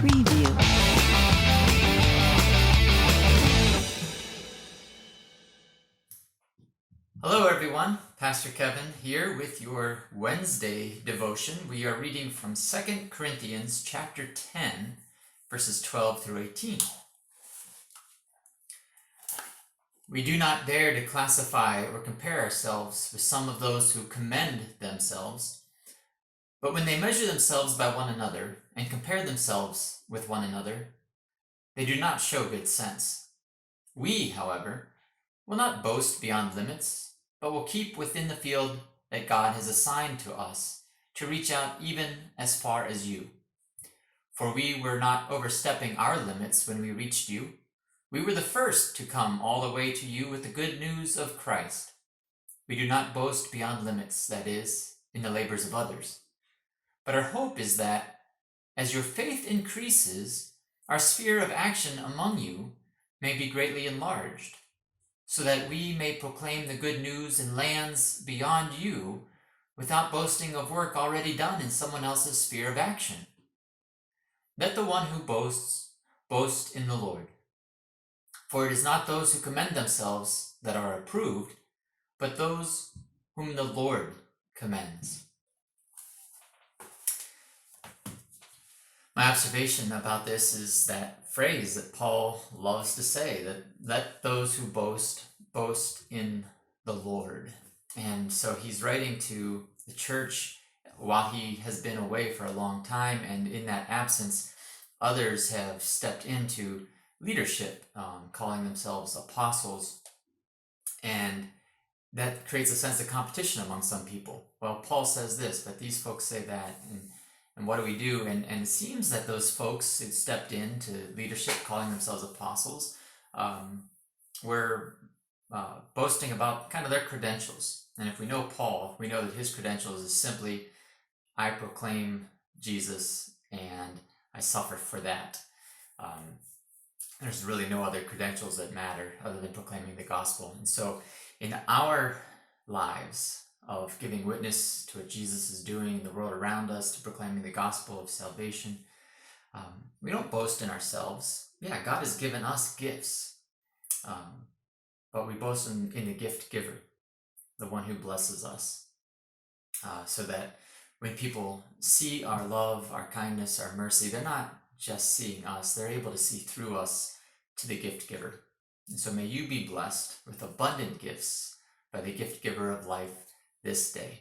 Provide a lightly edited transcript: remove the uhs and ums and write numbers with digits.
Preview. Hello everyone, Pastor Kevin here with your Wednesday devotion. We are reading from 2 Corinthians chapter 10, verses 12 through 18. We do not dare to classify or compare ourselves with some of those who commend themselves, but when they measure themselves by one another and compare themselves with one another, they do not show good sense. We, however, will not boast beyond limits, but will keep within the field that God has assigned to us to reach out even as far as you. For we were not overstepping our limits when we reached you. We were the first to come all the way to you with the good news of Christ. We do not boast beyond limits, that is, in the labors of others. But our hope is that, as your faith increases, our sphere of action among you may be greatly enlarged, so that we may proclaim the good news in lands beyond you without boasting of work already done in someone else's sphere of action. Let the one who boasts boast in the Lord. For it is not those who commend themselves that are approved, but those whom the Lord commends. My observation about this is that phrase that Paul loves to say, that let those who boast in the Lord. And so he's writing to the church while he has been away for a long time, and in that absence, others have stepped into leadership, calling themselves apostles, and that creates a sense of competition among some people. Well, Paul says this, but these folks say that, and what do we do? And it seems that those folks who stepped into leadership, calling themselves apostles, were boasting about kind of their credentials. And if we know Paul, we know that his credentials is simply, I proclaim Jesus and I suffer for that. There's really no other credentials that matter other than proclaiming the gospel. And so in our lives of giving witness to what Jesus is doing in the world around us, to proclaiming the gospel of salvation, we don't boast in ourselves. Yeah, God has given us gifts, but we boast in the gift giver, the one who blesses us, so that when people see our love, our kindness, our mercy, they're not just seeing us, they're able to see through us to the gift giver. And so may you be blessed with abundant gifts by the gift giver of life this day.